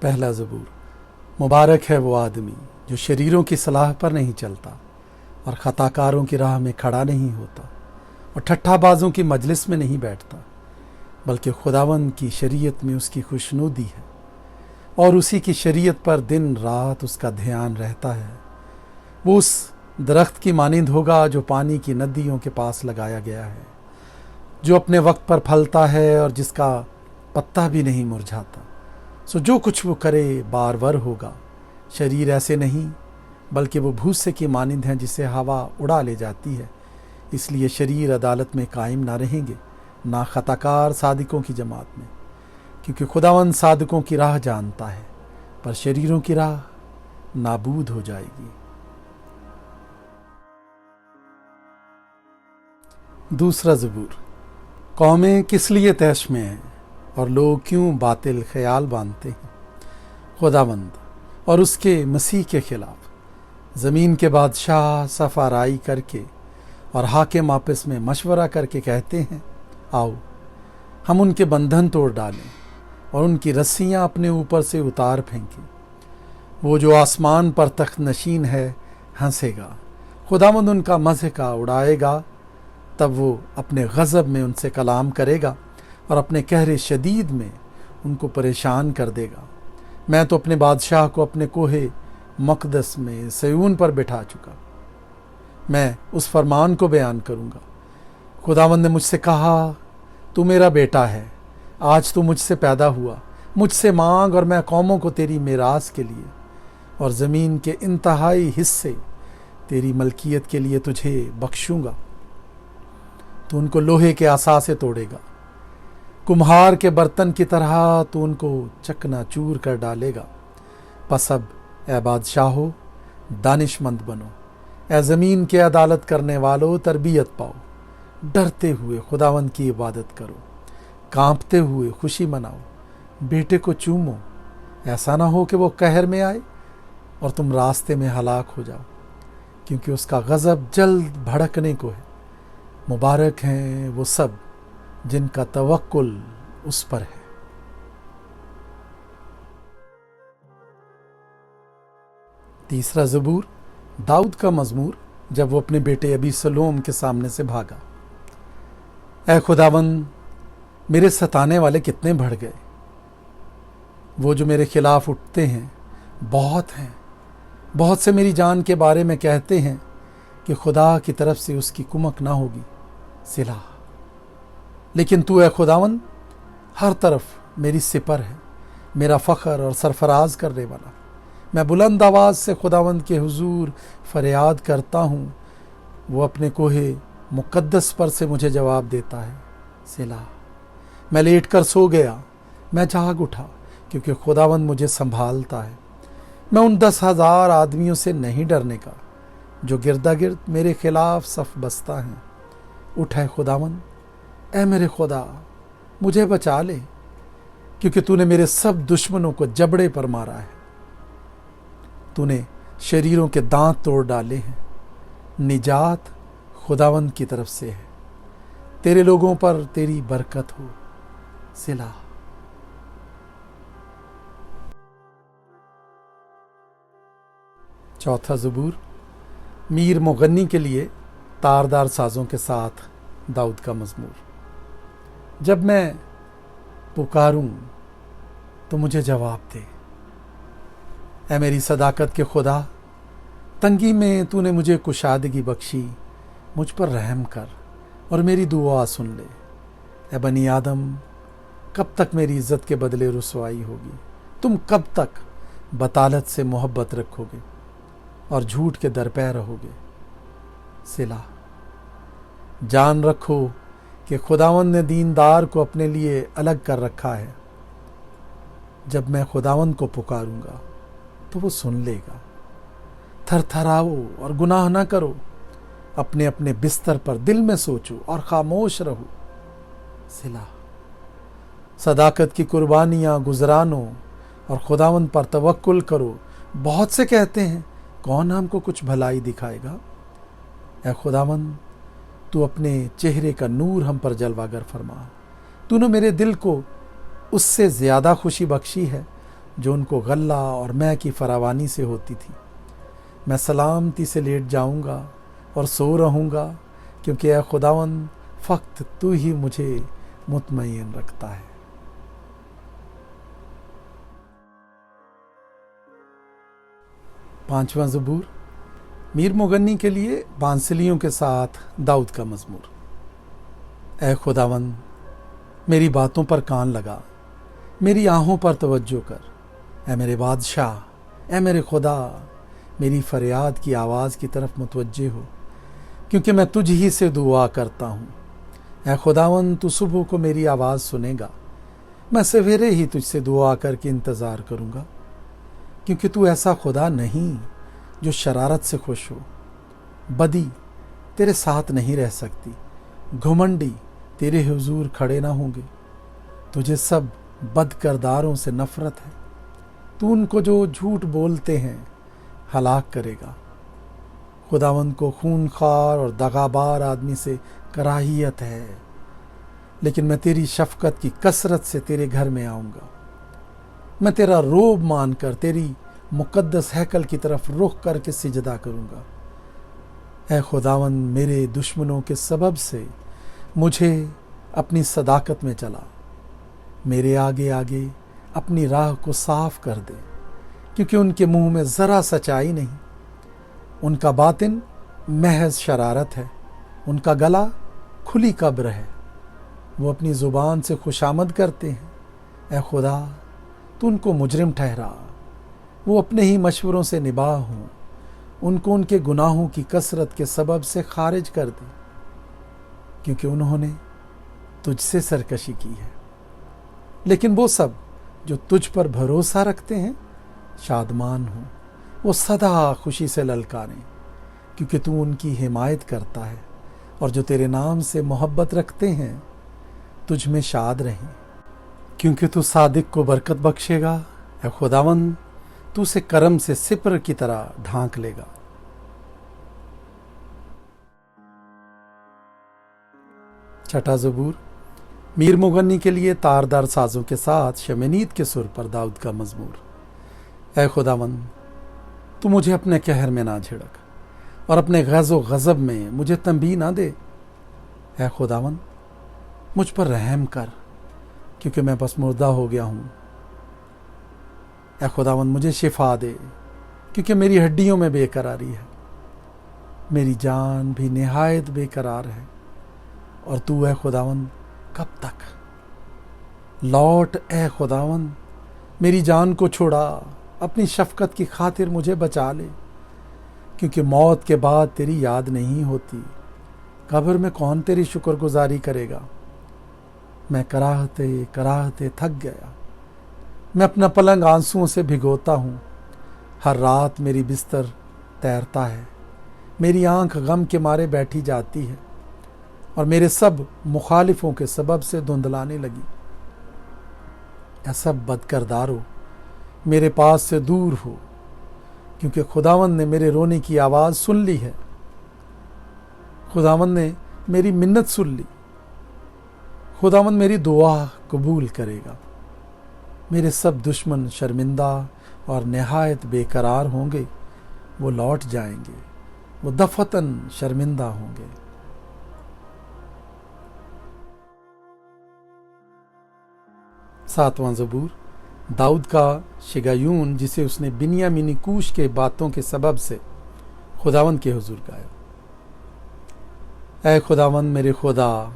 पहला ज़बूर। मुबारक है वो आदमी जो शरीरों की सलाह पर नहीं चलता और ख़ताकारों की राह में खड़ा नहीं होता और ठट्ठाबाजों की मजलिस में नहीं बैठता, बल्कि खुदावंद की शरीयत में उसकी खुशनुदी है और उसी की शरीयत पर दिन रात उसका ध्यान रहता है। वो उस दरख्त की मानिंद होगा जो पानी की नदियों के पास लगाया गया है, जो अपने वक्त पर फलता है और जिसका पत्ता भी नहीं मुरझाता। सो जो कुछ वो करे बारवर होगा। शरीर ऐसे नहीं, बल्कि वो भूसे की मानिंद हैं जिसे हवा उड़ा ले जाती है। इसलिए शरीर अदालत में कायम ना रहेंगे, ना खताकार सादिकों की जमात में, क्योंकि खुदावंद सादिकों की राह जानता है, पर शरीरों की राह नाबूद हो जाएगी। दूसरा ज़बूर। कौमें किस लिए तैश में हैं और लोग क्यों बातिल ख्याल बांधते हैं। खुदावंद और उसके मसीह के खिलाफ ज़मीन के बादशाह सफ़ाराई करके और हाकिम आपस में मशवरा करके कहते हैं, आओ हम उनके बंधन तोड़ डालें और उनकी रस्सियाँ अपने ऊपर से उतार फेंकें। वो जो आसमान पर तख्त नशीन है हंसेगा, खुदावंद उनका मज़हका उड़ाएगा। तब वो अपने गज़ब में उनसे कलाम करेगा और अपने कहरे शदीद में उनको परेशान कर देगा। मैं तो अपने बादशाह को अपने कोहे मक़दस में सयून पर बिठा चुका। मैं उस फरमान को बयान करूँगा। खुदावंद ने मुझसे कहा, तू मेरा बेटा है, आज तू मुझसे पैदा हुआ। मुझसे मांग और मैं कौमों को तेरी मेरास के लिए और ज़मीन के इंतहाई हिस्से तेरी मलकियत के लिए तुझे बख्शूँगा। तू उनको लोहे के आसा से तोड़ेगा, कुम्हार के बर्तन की तरह तू उनको चकनाचूर कर डालेगा। बस अब ए बादशाहो दानिशमंद बनो, ए ज़मीन के अदालत करने वालों तरबियत पाओ। डरते हुए खुदावंद की इबादत करो, कांपते हुए खुशी मनाओ। बेटे को चूमो, ऐसा ना हो कि वो कहर में आए और तुम रास्ते में हलाक हो जाओ, क्योंकि उसका गज़ब जल्द भड़कने को है। मुबारक हैं वो सब जिनका तवक्कुल उस पर है। तीसरा ज़बूर। दाऊद का मज़मूर जब वो अपने बेटे अबीसलोम के सामने से भागा। ऐ खुदावंद, मेरे सताने वाले कितने बढ़ गए। वो जो मेरे खिलाफ उठते हैं बहुत हैं। बहुत से मेरी जान के बारे में कहते हैं कि खुदा की तरफ से उसकी कुमक ना होगी। सिला। लेकिन तू है खुदावंद हर तरफ मेरी सिपर है, मेरा फ़ख्र और सरफराज करने वाला। मैं बुलंद आवाज़ से खुदावंद के हुजूर फरियाद करता हूँ। वो अपने कोहे मुक़द्दस पर से मुझे जवाब देता है। सिला। मैं लेट कर सो गया, मैं जाग उठा, क्योंकि खुदावंद मुझे संभालता है। मैं उन 10,000 आदमियों से नहीं डरने का जो गिरदागिर्द मेरे खिलाफ सफ बसता हैं। उठ है खुदावंद, ऐ मेरे खुदा मुझे बचा ले, क्योंकि तूने मेरे सब दुश्मनों को जबड़े पर मारा है। तूने शरीरों के दांत तोड़ डाले हैं। निजात खुदावंद की तरफ से है। तेरे लोगों पर तेरी बरकत हो। सिला। चौथा ज़बूर। मीर मुगन्नी के लिए तारदार साज़ों के साथ दाऊद का मज़मूर। जब मैं पुकारूं तो मुझे जवाब दे, ऐ मेरी सदाकत के खुदा। तंगी में तूने मुझे कुशादगी बख्शी, मुझ पर रहम कर और मेरी दुआ सुन ले। ऐ बनी आदम, कब तक मेरी इज़्ज़त के बदले रुसवाई होगी। तुम कब तक बतालत से मोहब्बत रखोगे और झूठ के दरपे रहोगे। सिला। जान रखो कि खुदावंद ने दीनदार को अपने लिए अलग कर रखा है। जब मैं खुदावंद को पुकारूंगा तो वो सुन लेगा। थरथराओ और गुनाह ना करो। अपने अपने बिस्तर पर दिल में सोचो और खामोश रहो। सिला। सदाकत की कुर्बानियाँ गुजरानो और खुदावंद पर तवक्कुल करो। बहुत से कहते हैं, कौन हमको कुछ भलाई दिखाएगा। ऐ खुदावंद, तू अपने चेहरे का नूर हम पर जलवागर फरमा। तूने मेरे दिल को उससे ज़्यादा खुशी बख्शी है जो उनको गल्ला और मैं की फरावानी से होती थी। मैं सलामती से लेट जाऊंगा और सो रहूंगा, क्योंकि ए खुदावंद फक्त तू ही मुझे मुतमईन रखता है। पांचवा ज़बूर मीर मुगन्नी के लिए बांसुलियों के साथ दाऊद का मज़मूर। ए खुदावंद, मेरी बातों पर कान लगा, मेरी आहों पर तवज्जो कर। ए मेरे बादशाह, ए मेरे खुदा, मेरी फरियाद की आवाज़ की तरफ मुतवज्जे हो, क्योंकि मैं तुझ ही से दुआ करता हूँ। ए खुदावंद, तू सुबह को मेरी आवाज़ सुनेगा। मैं सवेरे ही तुझसे दुआ करके इंतज़ार करूँगा, क्योंकि तू ऐसा खुदा नहीं जो शरारत से खुश हो। बदी तेरे साथ नहीं रह सकती, घुमंडी तेरे हुजूर खड़े ना होंगे। तुझे सब बदकिरदारों से नफरत है, तू उनको जो झूठ बोलते हैं हलाक करेगा। खुदावंद को खूनखार और दगाबार आदमी से कराहियत है, लेकिन मैं तेरी शफकत की कसरत से तेरे घर में आऊँगा। मैं तेरा रोब मानकर तेरी मुकद्दस हैकल की तरफ रुख करके सिजदा करूँगा। ऐ खुदावंद, मेरे दुश्मनों के सबब से मुझे अपनी सदाकत में चला। मेरे आगे आगे अपनी राह को साफ कर दे, क्योंकि उनके मुंह में ज़रा सच्चाई नहीं। उनका बातिन महज शरारत है, उनका गला खुली कब्र है। वो अपनी ज़ुबान से खुशामद करते हैं। ऐ खुदा, तू उनको मुजरिम ठहरा, वो अपने ही मशवरों से निबाह हों। उनको उनके गुनाहों की कसरत के सबब से खारिज कर दे, क्योंकि उन्होंने तुझसे सरकशी की है। लेकिन वो सब जो तुझ पर भरोसा रखते हैं शादमान हों, वो सदा खुशी से ललकारें, क्योंकि तू उनकी हिमायत करता है। और जो तेरे नाम से मोहब्बत रखते हैं तुझ में शाद रहें, क्योंकि तू सादिक को बरकत बख्शेगा। ऐ खुदावंद, तू उसे करम से सिपर की तरह ढांक लेगा। छठा ज़बूर मीर मुगन्नी के लिए तारदार साजों के साथ शमीनीत के सुर पर दाऊद का मज़मूर। ऐ खुदावंद, तू मुझे अपने कहर में ना झिड़क और अपने गज़ो गज़ब में मुझे तंबीह ना दे। ऐ खुदावंद, मुझ पर रहम कर, क्योंकि मैं बस मुर्दा हो गया हूँ। ऐ खुदावंद, मुझे शिफा दे, क्योंकि मेरी हड्डियों में बेकरारी है। मेरी जान भी निहायत बेकरार है। और तू ऐ खुदावंद कब तक? लौट ऐ खुदावंद, मेरी जान को छुड़ा, अपनी शफकत की खातिर मुझे बचा ले, क्योंकि मौत के बाद तेरी याद नहीं होती। कब्र में कौन तेरी शुक्रगुजारी करेगा? मैं कराहते कराहते थक गया। मैं अपना पलंग आंसुओं से भिगोता हूँ। हर रात मेरी बिस्तर तैरता है। मेरी आंख गम के मारे बैठी जाती है और मेरे सब मुखालिफों के सबब से धुंधलाने लगी। ऐ सब बदकिरदारो, मेरे पास से दूर हो, क्योंकि खुदावंद ने मेरे रोने की आवाज़ सुन ली है। खुदावंद ने मेरी मिन्नत सुन ली। खुदावंद मेरी दुआ कबूल करेगा। मेरे सब दुश्मन शर्मिंदा और नहायत बेकरार होंगे। वो लौट जाएंगे, वो दफतन शर्मिंदा होंगे। सातवां ज़बूर दाऊद का शिगायून, जिसे उसने बिन्यामीनी कूश के बातों के सबब से खुदावंद के हुजूर गाया। ऐ खुदावंद मेरे खुदा,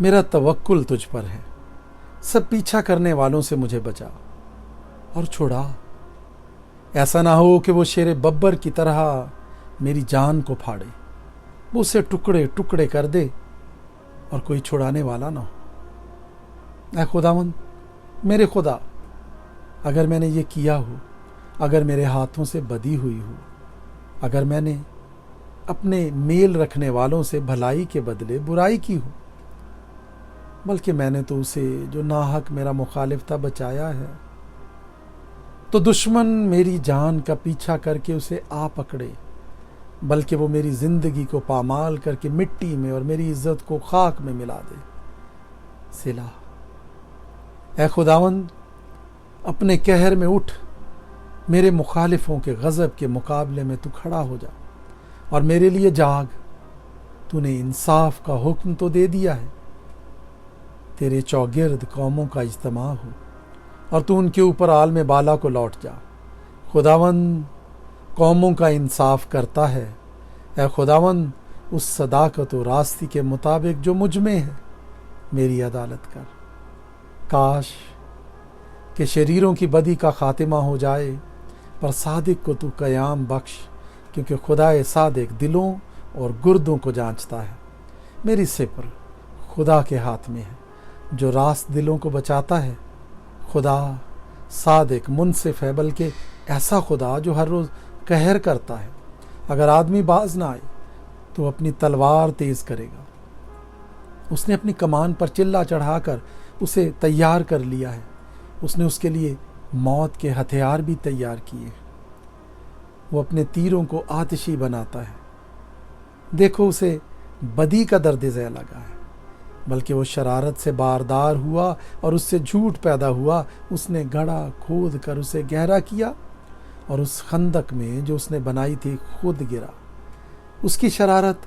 मेरा तवक्कुल तुझ पर है। सब पीछा करने वालों से मुझे बचा और छुड़ा। ऐसा ना हो कि वो शेर बब्बर की तरह मेरी जान को फाड़े, वो उसे टुकड़े टुकड़े कर दे और कोई छुड़ाने वाला ना हो। ऐ खुदावंद मेरे खुदा, अगर मैंने ये किया हो, अगर मेरे हाथों से बदी हुई हो, अगर मैंने अपने मेल रखने वालों से भलाई के बदले बुराई की हो, बल्कि मैंने तो उसे जो नाहक मेरा मुखालिफ था बचाया है, तो दुश्मन मेरी जान का पीछा करके उसे आ पकड़े, बल्कि वो मेरी जिंदगी को पामाल करके मिट्टी में और मेरी इज्जत को खाक में मिला दे। सिला। ऐ खुदावंद, اپنے قہر میں اٹھ، میرے مخالفوں کے غضب کے مقابلے میں تو کھڑا ہو جا اور میرے لیے جاگ۔ تو نے انصاف کا حکم تو دے دیا ہے، تیرے چوگرد قوموں کا اجتماع ہو اور تو ان کے اوپر عالم بالا کو لوٹ جا۔ خداوند قوموں کا انصاف کرتا ہے، اے خداوند اس صداقت و راستی کے مطابق جو مجھ میں ہے میری عدالت کر۔ کاش کہ شریروں کی بدی کا خاتمہ ہو جائے، پر صادق کو تو قیام بخش، کیونکہ خدا صادق دلوں اور گردوں کو جانچتا ہے۔ میری سپر خدا کے ہاتھ میں ہے جو راست دلوں کو بچاتا ہے۔ خدا صادق منصف ہے، بلکہ ایسا خدا جو ہر روز قہر کرتا ہے۔ اگر آدمی باز نہ آئے تو اپنی تلوار تیز کرے گا۔ اس نے اپنی کمان پر چلا چڑھا کر اسے تیار کر لیا ہے۔ اس نے اس کے لیے موت کے ہتھیار بھی تیار کیے۔ وہ اپنے تیروں کو آتشی بناتا ہے۔ دیکھو اسے بدی کا درد ذیل لگا ہے، بلکہ وہ شرارت سے باردار ہوا اور اس سے جھوٹ پیدا ہوا۔ اس نے گڑھا کھود کر اسے گہرا کیا اور اس خندق میں جو اس نے بنائی تھی خود گرا۔ اس کی شرارت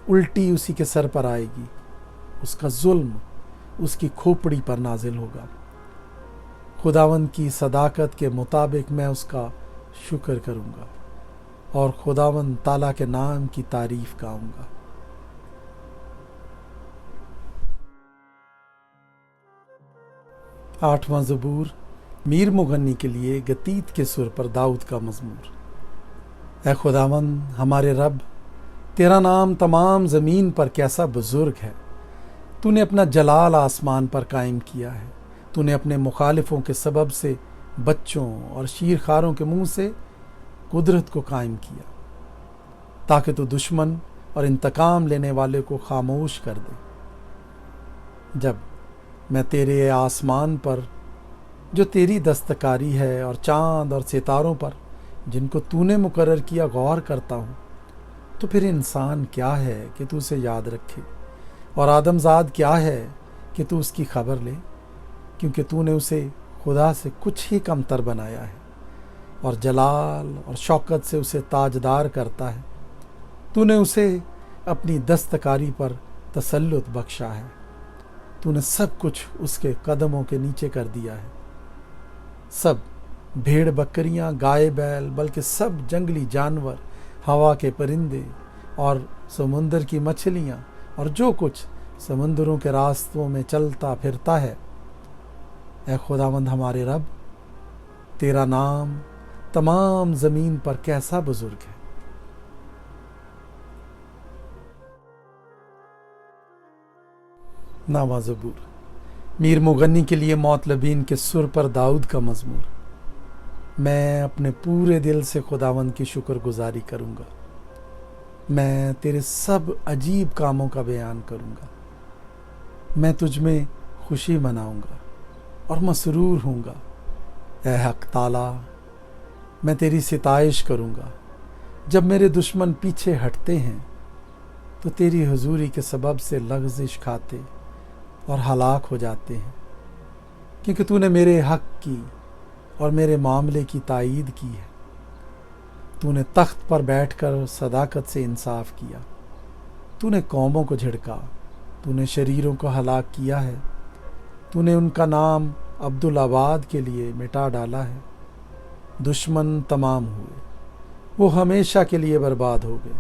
الٹی اسی کے سر پر آئے گی، اس کا ظلم اس کی کھوپڑی پر نازل ہوگا۔ خداوند کی صداقت کے مطابق میں اس کا شکر کروں گا اور خداوند تعالیٰ کے نام کی تعریف گاؤں گا۔ آٹھواں زبور، میر مغنی کے لیے گتیت کے سر پر داؤد کا مزمور۔ اے خداوند ہمارے رب، تیرا نام تمام زمین پر کیسا بزرگ ہے۔ تو نے اپنا جلال آسمان پر قائم کیا ہے۔ تو نے اپنے مخالفوں کے سبب سے بچوں اور شیرخواروں کے منہ سے قدرت کو قائم کیا، تاکہ تو دشمن اور انتقام لینے والے کو خاموش کر دے۔ جب میں تیرے آسمان پر جو تیری دستکاری ہے اور چاند اور ستاروں پر جن کو تو نے مقرر کیا غور کرتا ہوں، تو پھر انسان کیا ہے کہ تو اسے یاد رکھے، اور آدم زاد کیا ہے کہ تو اس کی خبر لے، کیونکہ تو نے اسے خدا سے کچھ ہی کمتر بنایا ہے اور جلال اور شوکت سے اسے تاجدار کرتا ہے۔ تو نے اسے اپنی دستکاری پر تسلط بخشا ہے۔ تو نے سب کچھ اس کے قدموں کے نیچے کر دیا ہے۔ سب بھیڑ بکریاں، گائے بیل، بلکہ سب جنگلی جانور، ہوا کے پرندے اور سمندر کی مچھلیاں اور جو کچھ سمندروں کے راستوں میں چلتا پھرتا ہے۔ اے خداوند ہمارے رب، تیرا نام تمام زمین پر کیسا بزرگ ہے۔ نواں زبور، میر مغنی کے لیے معتلبین کے سر پر داؤد کا مزمور۔ میں اپنے پورے دل سے خداوند کی شکر گزاری کروں گا۔ میں تیرے سب عجیب کاموں کا بیان کروں گا۔ میں تجھ میں خوشی مناؤں گا اور مسرور ہوں گا۔ اے حق تعالیٰ، میں تیری ستائش کروں گا۔ جب میرے دشمن پیچھے ہٹتے ہیں تو تیری حضوری کے سبب سے لغزش کھاتے اور ہلاک ہو جاتے ہیں، کیونکہ تو نے میرے حق کی اور میرے معاملے کی تائید کی ہے۔ تو نے تخت پر بیٹھ کر صداقت سے انصاف کیا۔ تو نے قوموں کو جھڑکا، تو نے شریروں کو ہلاک کیا ہے۔ تو نے ان کا نام عبدالآباد کے لیے مٹا ڈالا ہے۔ دشمن تمام ہوئے، وہ ہمیشہ کے لیے برباد ہو گئے،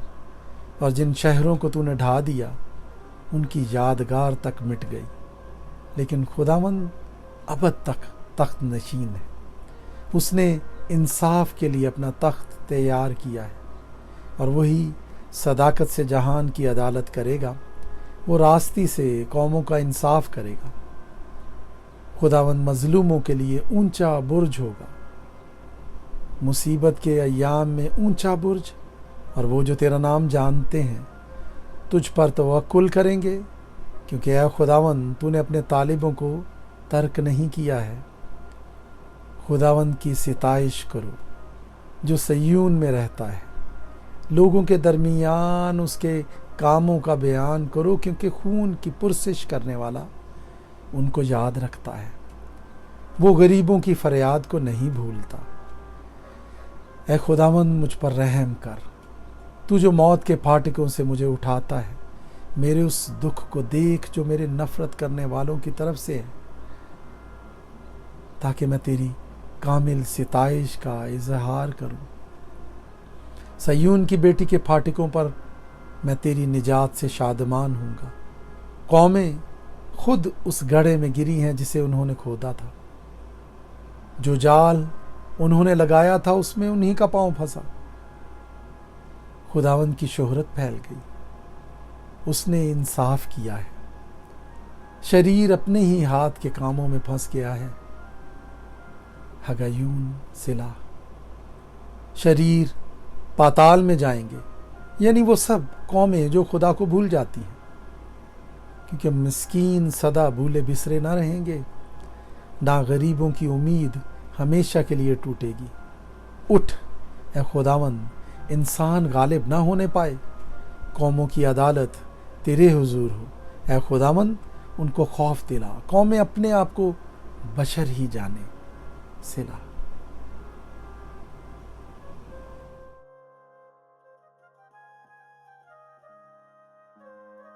اور جن شہروں کو تو نے ڈھا دیا ان کی یادگار تک مٹ گئی۔ لیکن خداوند ابد تک تخت نشین ہے۔ اس نے انصاف کے لیے اپنا تخت تیار کیا ہے، اور وہی صداقت سے جہان کی عدالت کرے گا۔ وہ راستی سے قوموں کا انصاف کرے گا۔ خداوند مظلوموں کے لیے اونچا برج ہوگا، مصیبت کے ایام میں اونچا برج، اور وہ جو تیرا نام جانتے ہیں تجھ پر توکل کریں گے، کیونکہ اے خداوند تو نے اپنے طالبوں کو ترک نہیں کیا ہے۔ خداوند کی ستائش کرو جو سیون میں رہتا ہے، لوگوں کے درمیان اس کے کاموں کا بیان کرو، کیونکہ خون کی پرسش کرنے والا ان کو یاد رکھتا ہے۔ وہ غریبوں کی فریاد کو نہیں بھولتا۔ اے خداوند مجھ پر رحم کر، تو جو موت کے پھاٹکوں سے مجھے اٹھاتا ہے، میرے اس دکھ کو دیکھ جو میرے نفرت کرنے والوں کی طرف سے ہے، تاکہ میں تیری کامل ستائش کا اظہار کروں۔ صیون کی بیٹی کے پھاٹکوں پر میں تیری نجات سے شادمان ہوں گا۔ قومیں خود اس گڑھے میں گری ہیں جسے انہوں نے کھودا تھا، جو جال انہوں نے لگایا تھا اس میں انہی کا پاؤں پھنسا۔ خداوند کی شہرت پھیل گئی، اس نے انصاف کیا ہے۔ شریر اپنے ہی ہاتھ کے کاموں میں پھنس گیا ہے۔ ہگایون سلا۔ شریر پاتال میں جائیں گے، یعنی وہ سب قومیں جو خدا کو بھول جاتی ہیں، کیونکہ مسکین سدا بھولے بسرے نہ رہیں گے، نہ غریبوں کی امید ہمیشہ کے لیے ٹوٹے گی۔ اٹھ اے خداوند، انسان غالب نہ ہونے پائے، قوموں کی عدالت تیرے حضور ہو۔ اے خداوند، ان کو خوف دلا، قومیں اپنے آپ کو بشر ہی جانے۔ صلا۔